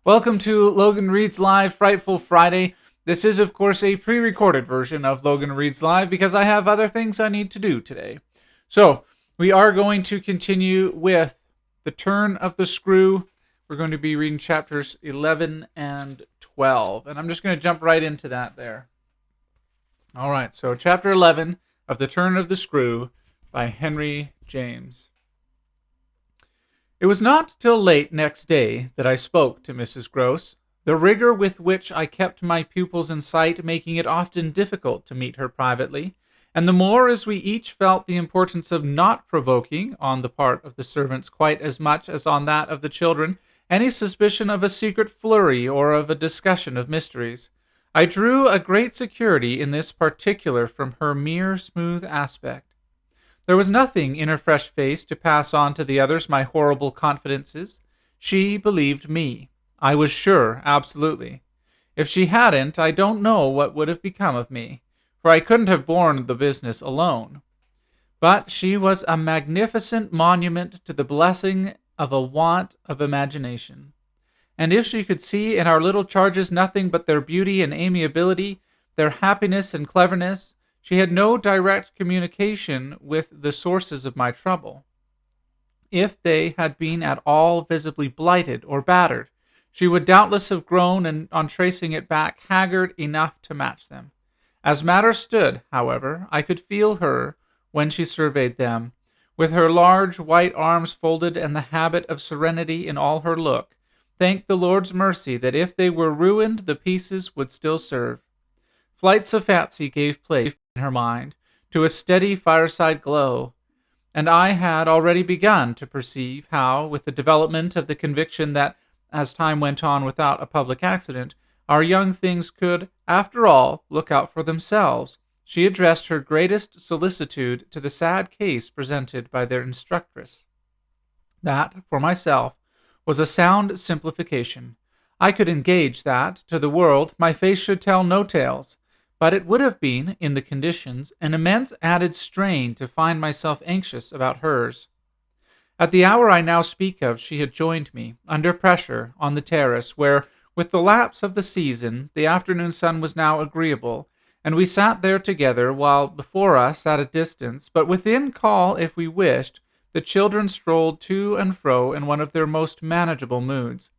Welcome to Logan Reads Live Frightful Friday. This is, of course, a pre-recorded version of Logan Reads Live because I have other things I need to do today. So, we are going to continue with The Turn of the Screw. We're going to be reading chapters 11 and 12. And I'm just going to jump right into that there. All right, so chapter 11 of The Turn of the Screw by Henry James. It was not till late next day that I spoke to Mrs. Gross, the rigor with which I kept my pupils in sight making it often difficult to meet her privately, and the more as we each felt the importance of not provoking, on the part of the servants quite as much as on that of the children, any suspicion of a secret flurry or of a discussion of mysteries. I drew a great security in this particular from her mere smooth aspect. There was nothing in her fresh face to pass on to the others my horrible confidences. She believed me. I was sure, absolutely. If she hadn't, I don't know what would have become of me, for I couldn't have borne the business alone. But she was a magnificent monument to the blessing of a want of imagination. And if she could see in our little charges nothing but their beauty and amiability, their happiness and cleverness, she had no direct communication with the sources of my trouble. If they had been at all visibly blighted or battered, she would doubtless have grown, and on tracing it back, haggard enough to match them. As matters stood, however, I could feel her, when she surveyed them, with her large white arms folded and the habit of serenity in all her look, thank the Lord's mercy that if they were ruined, the pieces would still serve. Flights of fancy gave place in her mind to a steady fireside glow, and I had already begun to perceive how, with the development of the conviction that, as time went on without a public accident, our young things could, after all, look out for themselves, she addressed her greatest solicitude to the sad case presented by their instructress. That, for myself, was a sound simplification. I could engage that, to the world, my face should tell no tales, but it would have been, in the conditions, an immense added strain to find myself anxious about hers. At the hour I now speak of, she had joined me, under pressure, on the terrace, where, with the lapse of the season, the afternoon sun was now agreeable, and we sat there together, while before us, at a distance, but within call if we wished, the children strolled to and fro in one of their most manageable moods.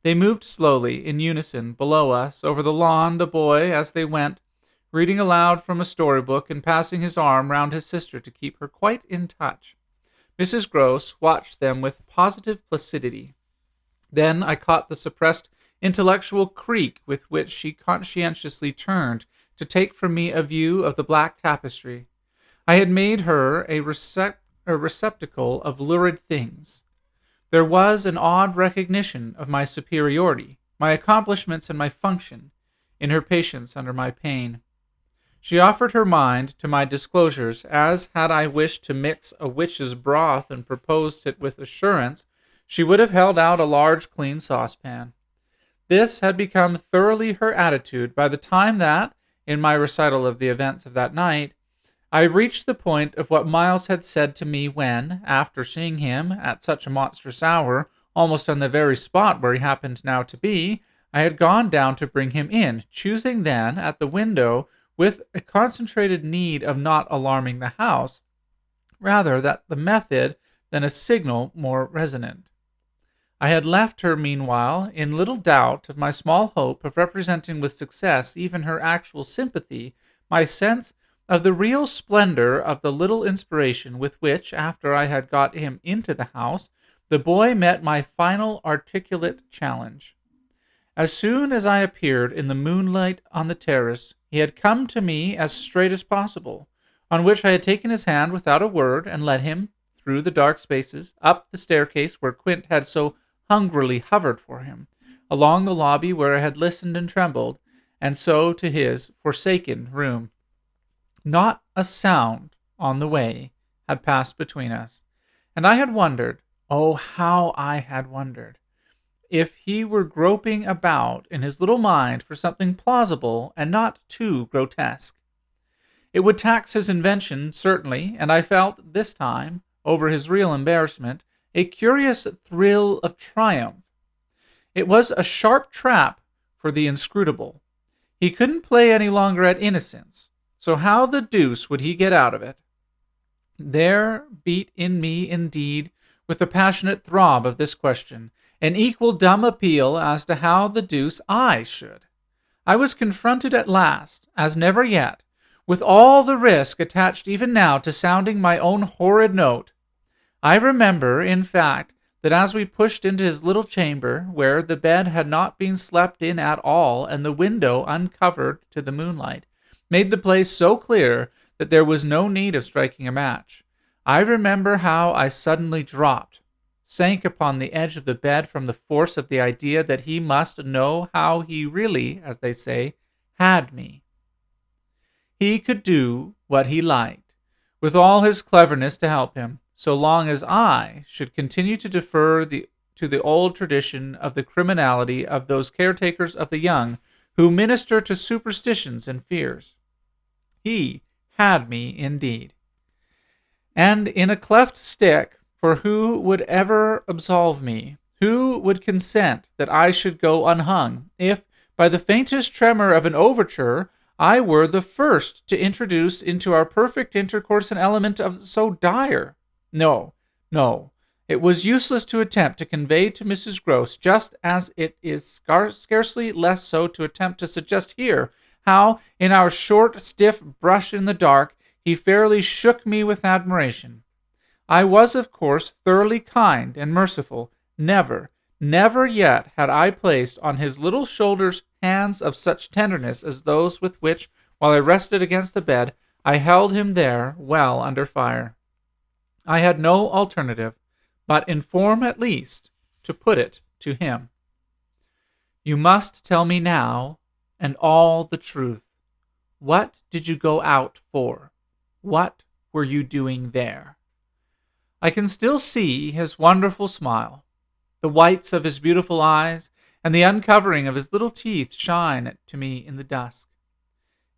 They moved slowly, in unison, below us, over the lawn, the boy, as they went, reading aloud from a storybook and passing his arm round his sister to keep her quite in touch. Mrs. Gross watched them with positive placidity. Then I caught the suppressed intellectual creak with which she conscientiously turned to take from me a view of the black tapestry. I had made her a receptacle of lurid things. There was an odd recognition of my superiority, my accomplishments and my function, in her patience under my pain. She offered her mind to my disclosures, as had I wished to mix a witch's broth and proposed it with assurance, she would have held out a large clean saucepan. This had become thoroughly her attitude by the time that, in my recital of the events of that night, I reached the point of what Miles had said to me when, after seeing him, at such a monstrous hour, almost on the very spot where he happened now to be, I had gone down to bring him in, choosing then, at the window, with a concentrated need of not alarming the house, rather that the method than a signal more resonant. I had left her, meanwhile, in little doubt of my small hope of representing with success even her actual sympathy, my sense of the real splendor of the little inspiration with which, after I had got him into the house, the boy met my final articulate challenge. As soon as I appeared in the moonlight on the terrace, he had come to me as straight as possible, on which I had taken his hand without a word and led him, through the dark spaces, up the staircase where Quint had so hungrily hovered for him, along the lobby where I had listened and trembled, and so to his forsaken room. Not a sound on the way had passed between us, and I had wondered, oh, how I had wondered, if he were groping about in his little mind for something plausible and not too grotesque. It would tax his invention, certainly, and I felt, this time, over his real embarrassment, a curious thrill of triumph. It was a sharp trap for the inscrutable. He couldn't play any longer at innocence, so how the deuce would he get out of it? There beat in me, indeed, with the passionate throb of this question, an equal dumb appeal as to how the deuce I should. I was confronted at last, as never yet, with all the risk attached even now to sounding my own horrid note. I remember, in fact, that as we pushed into his little chamber, where the bed had not been slept in at all, and the window uncovered to the moonlight, made the place so clear that there was no need of striking a match, I remember how I suddenly dropped, sank upon the edge of the bed from the force of the idea that he must know how he really, as they say, had me. He could do what he liked, with all his cleverness to help him, so long as I should continue to defer to the old tradition of the criminality of those caretakers of the young who minister to superstitions and fears. He had me indeed. And in a cleft stick, for who would ever absolve me? Who would consent that I should go unhung, if, by the faintest tremor of an overture, I were the first to introduce into our perfect intercourse an element of so dire? No, no. It was useless to attempt to convey to Mrs. Gross, just as it is scarcely less so to attempt to suggest here, how, in our short, stiff brush in the dark, he fairly shook me with admiration. I was, of course, thoroughly kind and merciful. Never, never yet had I placed on his little shoulders hands of such tenderness as those with which, while I rested against the bed, I held him there, well under fire. I had no alternative, but in form at least, to put it to him. You must tell me now, and all the truth. What did you go out for? What were you doing there? I can still see his wonderful smile. The whites of his beautiful eyes and the uncovering of his little teeth shine to me in the dusk.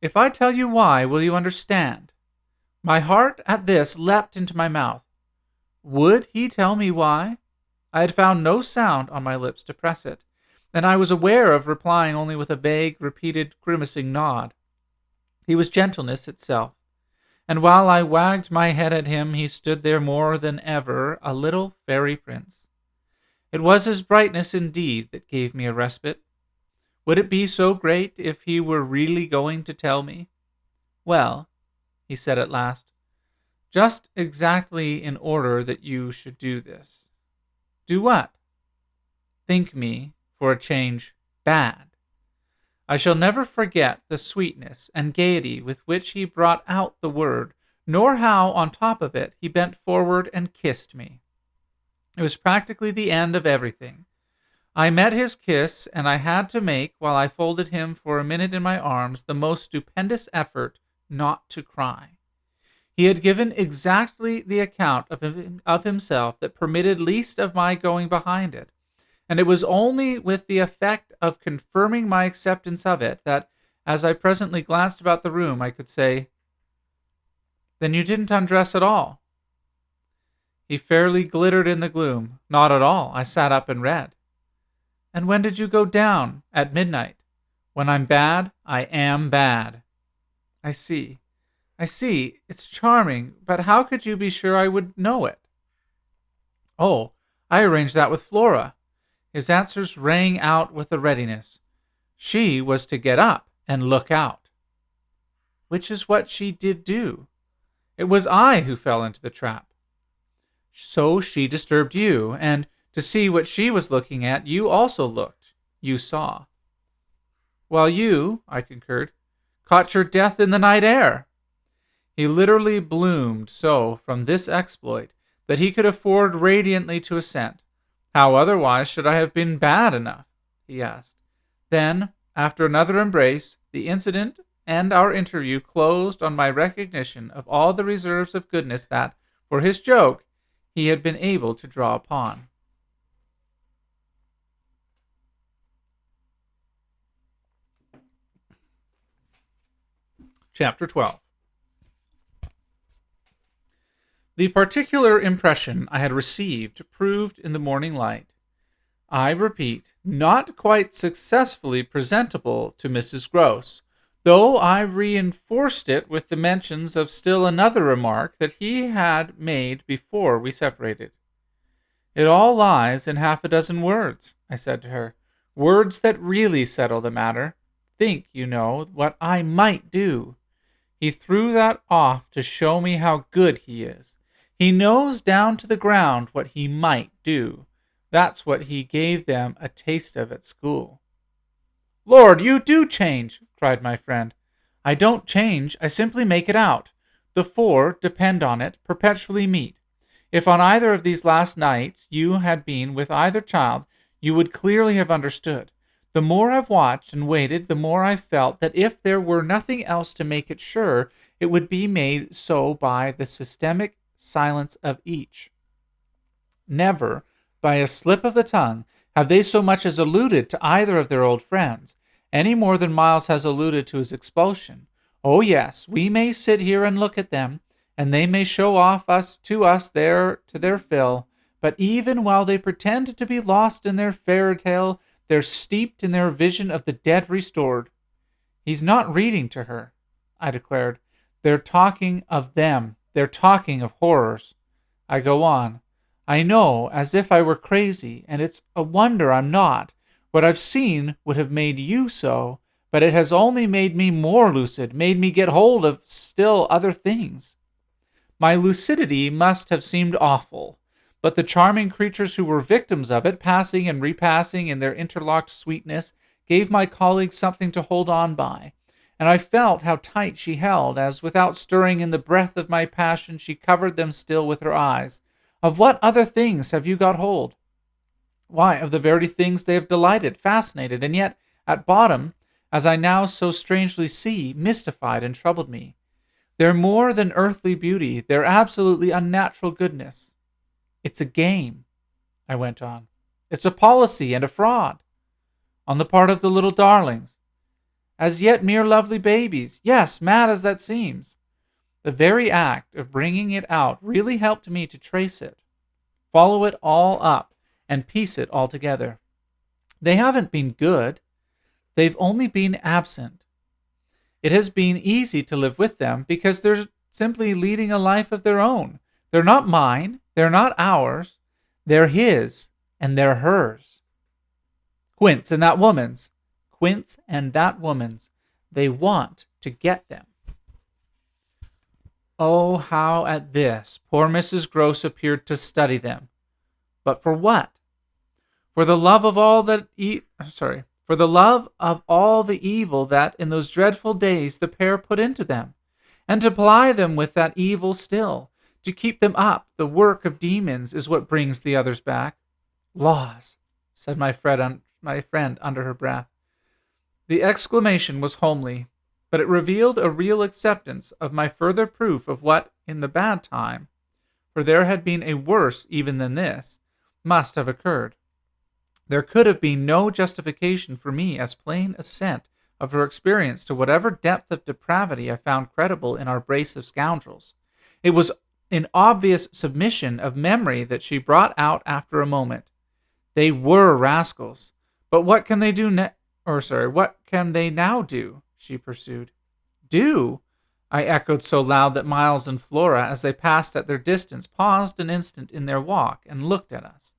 If I tell you why, will you understand? My heart at this leapt into my mouth. Would he tell me why? I had found no sound on my lips to press it, and I was aware of replying only with a vague, repeated, grimacing nod. He was gentleness itself, and while I wagged my head at him, he stood there more than ever a little fairy prince. It was his brightness indeed that gave me a respite. Would it be so great if he were really going to tell me? Well, he said at last, just exactly in order that you should do this. Do what? Think me, for a change, bad. I shall never forget the sweetness and gaiety with which he brought out the word, nor how, on top of it, he bent forward and kissed me. It was practically the end of everything. I met his kiss, and I had to make, while I folded him for a minute in my arms, the most stupendous effort not to cry. He had given exactly the account of himself that permitted least of my going behind it, and it was only with the effect of confirming my acceptance of it that, as I presently glanced about the room, I could say, "Then you didn't undress at all?" He fairly glittered in the gloom. "Not at all. I sat up and read." "And when did you go down?" "At midnight. When I'm bad, I am bad." I see. It's charming, but how could you be sure I would know it?" "Oh, I arranged that with Flora." His answers rang out with a readiness. "She was to get up and look out." "Which is what she did do." "It was I who fell into the trap." "So she disturbed you, and to see what she was looking at, you also looked. You saw." "While you," I concurred, "caught your death in the night air." He literally bloomed so from this exploit that he could afford radiantly to assent. "How otherwise should I have been bad enough?" he asked. Then, after another embrace, the incident and our interview closed on my recognition of all the reserves of goodness that, for his joke, he had been able to draw upon. Chapter 12. The particular impression I had received proved in the morning light. I repeat, not quite successfully presentable to Mrs. Gross, though I reinforced it with the mentions of still another remark that he had made before we separated. It all lies in half a dozen words, I said to her. Words that really settle the matter. Think, you know, what I might do. He threw that off to show me how good he is. He knows down to the ground what he might do. That's what he gave them a taste of at school. Lord, you do change, cried my friend. I don't change, I simply make it out. The four, depend on it, perpetually meet. If on either of these last nights you had been with either child, you would clearly have understood. The more I've watched and waited, the more I've felt that if there were nothing else to make it sure, it would be made so by the systemic silence of each. Never, by a slip of the tongue, have they so much as alluded to either of their old friends, any more than Miles has alluded to his expulsion. Oh yes, we may sit here and look at them, and they may show off to us to their fill, but even while they pretend to be lost in their fairy tale, they're steeped in their vision of the dead restored. He's not reading to her, I declared. They're talking of them. They're talking of horrors. I go on. I know, as if I were crazy, and it's a wonder I'm not. What I've seen would have made you so, but it has only made me more lucid, made me get hold of still other things. My lucidity must have seemed awful, but the charming creatures who were victims of it, passing and repassing in their interlocked sweetness, gave my colleague something to hold on by, and I felt how tight she held, as without stirring in the breath of my passion she covered them still with her eyes. Of what other things have you got hold? Why, of the very things they have delighted, fascinated, and yet, at bottom, as I now so strangely see, mystified and troubled me. They're more than earthly beauty, they're absolutely unnatural goodness. It's a game, I went on. It's a policy and a fraud. On the part of the little darlings. As yet mere lovely babies, yes, mad as that seems. The very act of bringing it out really helped me to trace it, follow it all up, and piece it all together. They haven't been good. They've only been absent. It has been easy to live with them because they're simply leading a life of their own. They're not mine. They're not ours. They're his, and they're hers. Quince and that woman's. Quince and that woman's. They want to get them. Oh, how at this poor Mrs. Gross appeared to study them. But for what? For the love of all the evil that in those dreadful days the pair put into them, and to ply them with that evil still, to keep them up. The work of demons is what brings the others back. Laws, said my friend under her breath. The exclamation was homely, but it revealed a real acceptance of my further proof of what, in the bad time, for there had been a worse even than this, must have occurred. There could have been no justification for me as plain assent of her experience to whatever depth of depravity I found credible in our brace of scoundrels. It was in obvious submission of memory that she brought out after a moment. They were rascals, but what can they do what can they now do? She pursued. Do? I echoed so loud that Miles and Flora, as they passed at their distance, paused an instant in their walk and looked at us.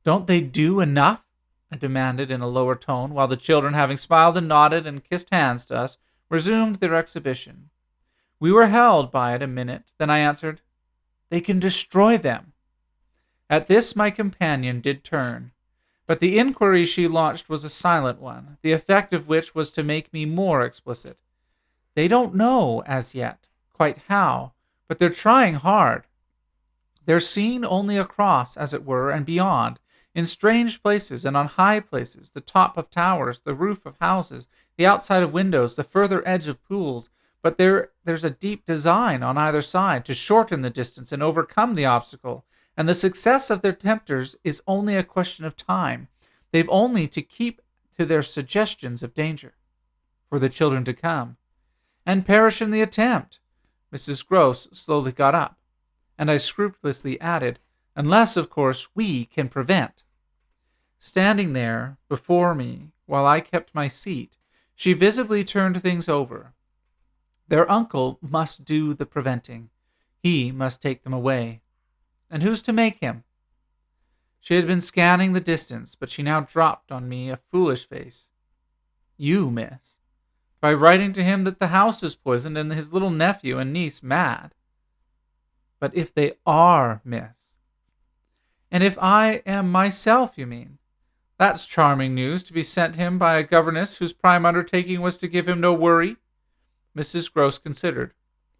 Don't they do enough? I demanded in a lower tone, while the children, having smiled and nodded and kissed hands to us, resumed their exhibition. We were held by it a minute, then I answered, They can destroy them. At this my companion did turn, but the inquiry she launched was a silent one, the effect of which was to make me more explicit. They don't know, as yet, quite how, but they're trying hard. They're seen only across, as it were, and beyond, in strange places and on high places, the top of towers, the roof of houses, the outside of windows, the further edge of pools, but there's a deep design on either side to shorten the distance and overcome the obstacle, and the success of their tempters is only a question of time. They've only to keep to their suggestions of danger for the children to come, and perish in the attempt. Mrs. Gross slowly got up, and I scrupulously added, unless, of course, we can prevent. Standing there before me while I kept my seat, she visibly turned things over. Their uncle must do the preventing. He must take them away. And who's to make him? She had been scanning the distance, but she now dropped on me a foolish face. You, miss. By writing to him that the house is poisoned and his little nephew and niece mad. But if they are, miss. And if I am myself, you mean? That's charming news to be sent him by a governess whose prime undertaking was to give him no worry. Mrs. Gross considered,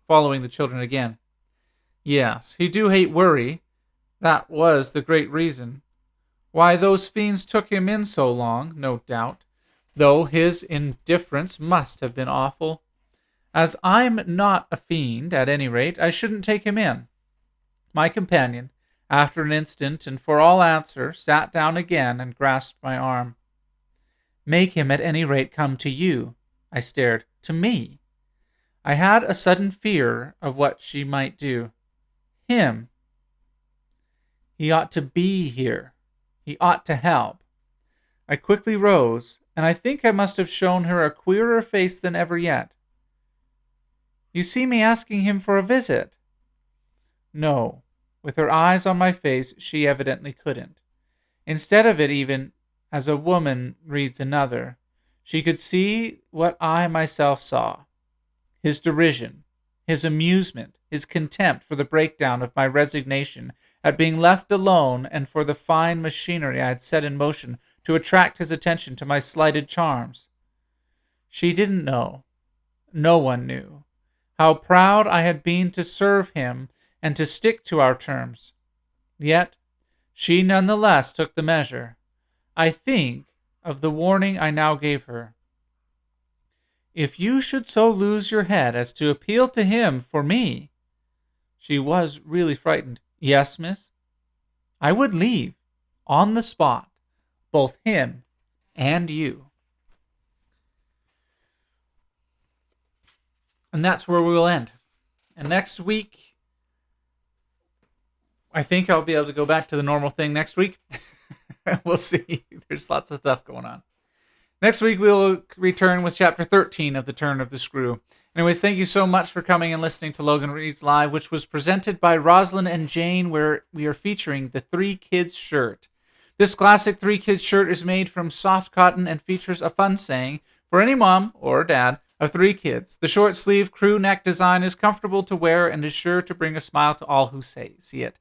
following the children again. Yes, he do hate worry. That was the great reason. Why those fiends took him in so long, no doubt, though his indifference must have been awful. As I'm not a fiend, at any rate, I shouldn't take him in. My companion, after an instant and for all answer, sat down again and grasped my arm. Make him at any rate come to you. I stared. To me. I had a sudden fear of what she might do. Him. He ought to be here. He ought to help. I quickly rose, and I think I must have shown her a queerer face than ever yet. You see me asking him for a visit? No. With her eyes on my face, she evidently couldn't. Instead of it, even as a woman reads another, she could see what I myself saw. His derision, his amusement, his contempt for the breakdown of my resignation at being left alone and for the fine machinery I had set in motion to attract his attention to my slighted charms. She didn't know, no one knew, how proud I had been to serve him and to stick to our terms. Yet, she nonetheless took the measure, I think, of the warning I now gave her. If you should so lose your head as to appeal to him for me. She was really frightened. Yes, miss? I would leave, on the spot, both him and you. And that's where we will end. And next week, I think I'll be able to go back to the normal thing next week. We'll see. There's lots of stuff going on. Next week, we'll return with Chapter 13 of The Turn of the Screw. Anyways, thank you so much for coming and listening to Logan Reads Live, which was presented by Rosalind and Jane, where we are featuring the Three Kids shirt. This classic Three Kids shirt is made from soft cotton and features a fun saying for any mom or dad of 3 kids. The short sleeve crew neck design is comfortable to wear and is sure to bring a smile to all who see it.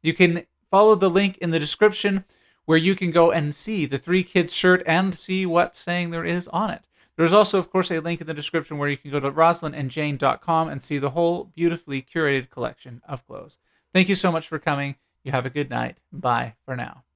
You can follow the link in the description where you can go and see the Three Kids shirt and see what saying there is on it. There's also, of course, a link in the description where you can go to rosalindandjane.com and see the whole beautifully curated collection of clothes. Thank you so much for coming. You have a good night. Bye for now.